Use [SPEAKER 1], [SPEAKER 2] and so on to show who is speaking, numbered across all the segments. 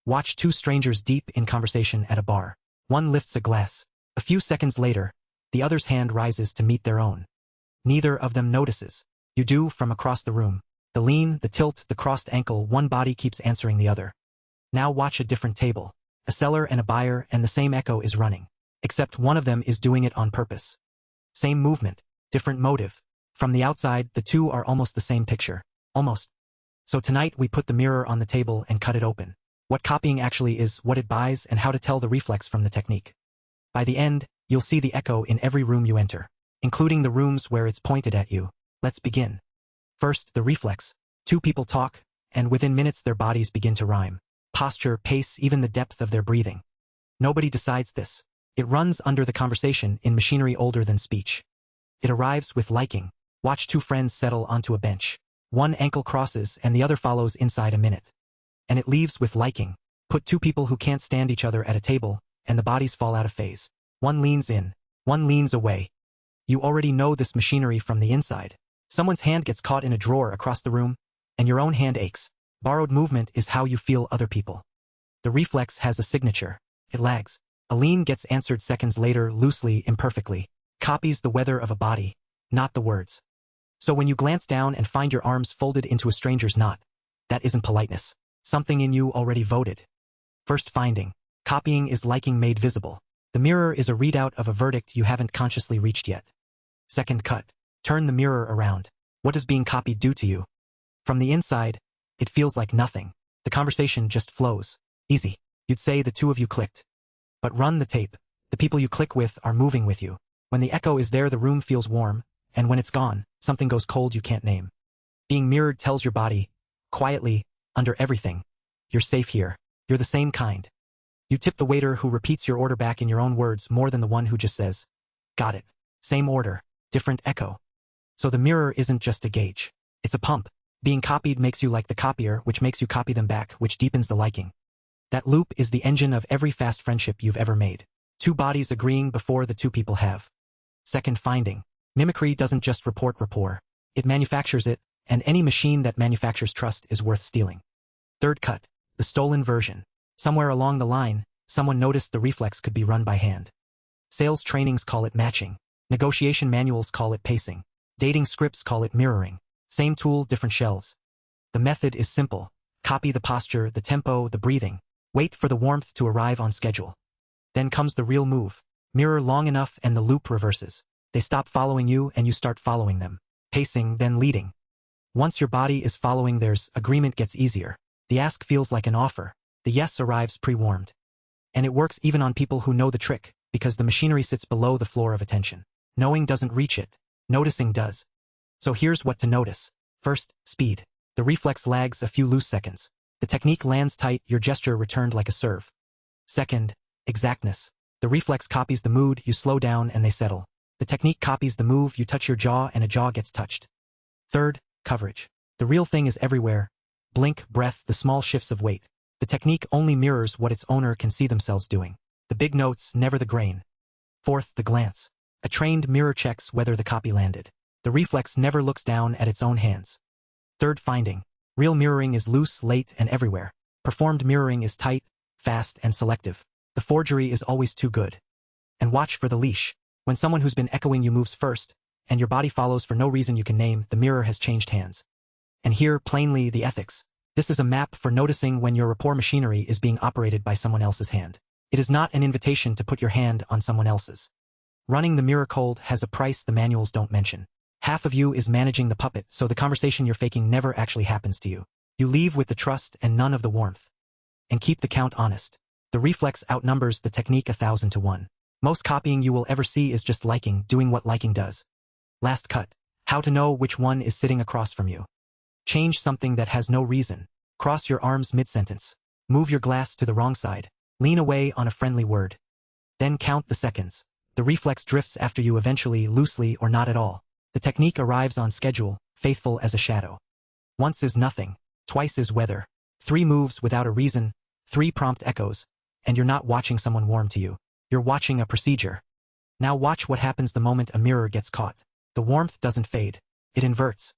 [SPEAKER 1] Watch two strangers deep in conversation at a bar. One lifts a glass. A few seconds later, the other's hand rises to meet their own. Neither of them notices. You do from across the room. The lean, the tilt, the crossed ankle, one body keeps answering the other. Now watch a different table. A seller and a buyer, and the same echo is running. Except one of them is doing it on purpose. Same movement, different motive. From the outside, the two are almost the same picture. Almost. So tonight we put the mirror on the table and cut it open. What copying actually is, what it buys, and how to tell the reflex from the technique. By the end, you'll see the echo in every room you enter, including the rooms where it's pointed at you. Let's begin. First, the reflex. Two people talk, and within minutes their bodies begin to rhyme. Posture, pace, even the depth of their breathing. Nobody decides this. It runs under the conversation in machinery older than speech. It arrives with liking. Watch two friends settle onto a bench. One ankle crosses and the other follows inside a minute. And it leaves with liking. Put two people who can't stand each other at a table, and the bodies fall out of phase. One leans in, one leans away. You already know this machinery from the inside. Someone's hand gets caught in a drawer across the room, and your own hand aches. Borrowed movement is how you feel other people. The reflex has a signature. It lags. A lean gets answered seconds later, loosely, imperfectly. Copies the weather of a body, not the words. So when you glance down and find your arms folded into a stranger's knot, that isn't politeness. Something in you already voted. First finding. Copying is liking made visible. The mirror is a readout of a verdict you haven't consciously reached yet. Second cut. Turn the mirror around. What does being copied do to you? From the inside, it feels like nothing. The conversation just flows. Easy. You'd say the two of you clicked. But run the tape. The people you click with are moving with you. When the echo is there, the room feels warm, and when it's gone, something goes cold you can't name. Being mirrored tells your body, quietly, under everything, you're safe here. You're the same kind. You tip the waiter who repeats your order back in your own words more than the one who just says, got it. Same order, different echo. So the mirror isn't just a gauge. It's a pump. Being copied makes you like the copier, which makes you copy them back, which deepens the liking. That loop is the engine of every fast friendship you've ever made. Two bodies agreeing before the two people have. Second finding. Mimicry doesn't just report rapport. It manufactures it, and any machine that manufactures trust is worth stealing. Third cut. The stolen version. Somewhere along the line, someone noticed the reflex could be run by hand. Sales trainings call it matching. Negotiation manuals call it pacing. Dating scripts call it mirroring. Same tool, different shelves. The method is simple. Copy the posture, the tempo, the breathing. Wait for the warmth to arrive on schedule. Then comes the real move. Mirror long enough and the loop reverses. They stop following you and you start following them. Pacing, then leading. Once your body is following theirs, agreement gets easier. The ask feels like an offer. The yes arrives pre-warmed. And it works even on people who know the trick, because the machinery sits below the floor of attention. Knowing doesn't reach it. Noticing does. So here's what to notice. First, speed. The reflex lags a few loose seconds. The technique lands tight, your gesture returned like a serve. Second, exactness. The reflex copies the mood, you slow down and they settle. The technique copies the move, you touch your jaw and a jaw gets touched. Third, coverage. The real thing is everywhere. Blink, breath, the small shifts of weight. The technique only mirrors what its owner can see themselves doing. The big notes, never the grain. Fourth, the glance. A trained mirror checks whether the copy landed. The reflex never looks down at its own hands. Third finding. Real mirroring is loose, late, and everywhere. Performed mirroring is tight, fast, and selective. The forgery is always too good. And watch for the leash. When someone who's been echoing you moves first, and your body follows for no reason you can name, the mirror has changed hands. And here, plainly, the ethics. This is a map for noticing when your rapport machinery is being operated by someone else's hand. It is not an invitation to put your hand on someone else's. Running the mirror cold has a price the manuals don't mention. Half of you is managing the puppet, so the conversation you're faking never actually happens to you. You leave with the trust and none of the warmth. And keep the count honest. The reflex outnumbers the technique 1,000 to 1. Most copying you will ever see is just liking, doing what liking does. Last cut. How to know which one is sitting across from you. Change something that has no reason. Cross your arms mid-sentence. Move your glass to the wrong side. Lean away on a friendly word. Then count the seconds. The reflex drifts after you eventually, loosely or not at all. The technique arrives on schedule, faithful as a shadow. Once is nothing, twice is weather. 3 moves without a reason, 3 prompt echoes, and you're not watching someone warm to you. You're watching a procedure. Now watch what happens the moment a mirror gets caught. The warmth doesn't fade. It inverts.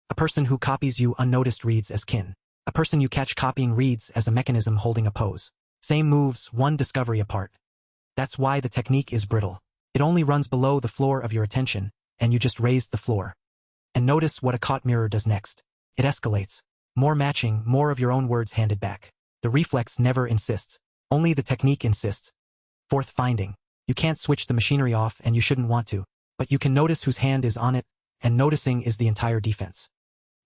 [SPEAKER 1] A person who copies you unnoticed reads as kin. A person you catch copying reads as a mechanism holding a pose. Same moves, one discovery apart. That's why the technique is brittle. It only runs below the floor of your attention, and you just raised the floor. And notice what a caught mirror does next. It escalates. More matching, more of your own words handed back. The reflex never insists. Only the technique insists. Fourth finding. You can't switch the machinery off and you shouldn't want to. But you can notice whose hand is on it, and noticing is the entire defense.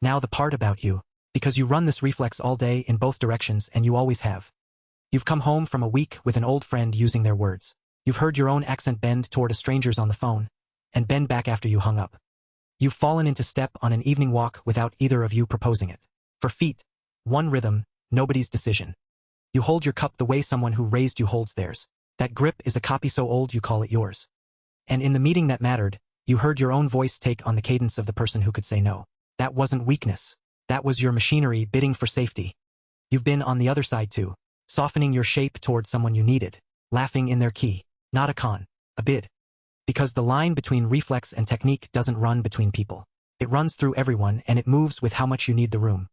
[SPEAKER 1] Now the part about you. Because you run this reflex all day in both directions and you always have. You've come home from a week with an old friend using their words. You've heard your own accent bend toward a stranger's on the phone, and bend back after you hung up. You've fallen into step on an evening walk without either of you proposing it. For feet, one rhythm, nobody's decision. You hold your cup the way someone who raised you holds theirs. That grip is a copy so old you call it yours. And in the meeting that mattered, you heard your own voice take on the cadence of the person who could say no. That wasn't weakness. That was your machinery bidding for safety. You've been on the other side too, softening your shape toward someone you needed, laughing in their key. Not a con, a bid. Because the line between reflex and technique doesn't run between people. It runs through everyone and it moves with how much you need the room.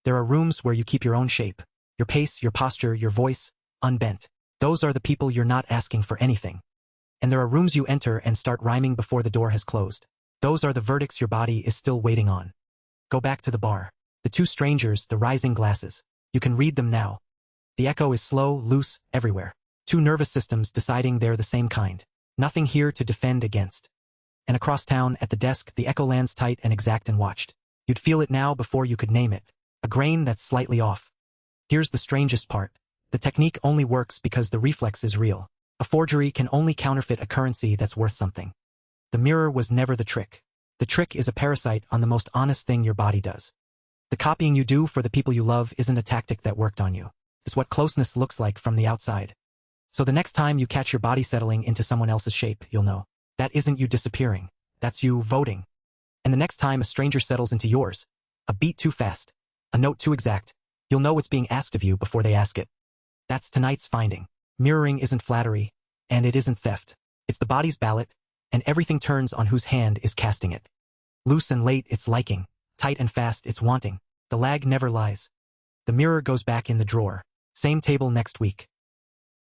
[SPEAKER 1] There are rooms where you keep your own shape, your pace, your posture, your voice, unbent. Those are the people you're not asking for anything. And there are rooms you enter and start rhyming before the door has closed. Those are the verdicts your body is still waiting on. Go back to the bar. The two strangers, the rising glasses. You can read them now. The echo is slow, loose, everywhere. Two nervous systems deciding they're the same kind. Nothing here to defend against. And across town, at the desk, the echo lands tight and exact and watched. You'd feel it now before you could name it. A grain that's slightly off. Here's the strangest part. The technique only works because the reflex is real. A forgery can only counterfeit a currency that's worth something. The mirror was never the trick. The trick is a parasite on the most honest thing your body does. The copying you do for the people you love isn't a tactic that worked on you. It's what closeness looks like from the outside. So the next time you catch your body settling into someone else's shape, you'll know. That isn't you disappearing. That's you voting. And the next time a stranger settles into yours, a beat too fast, a note too exact, you'll know what's being asked of you before they ask it. That's tonight's finding. Mirroring isn't flattery, and it isn't theft. It's the body's ballot, and everything turns on whose hand is casting it. Loose and late, it's liking. Tight and fast, it's wanting. The lag never lies. The mirror goes back in the drawer. Same table next week.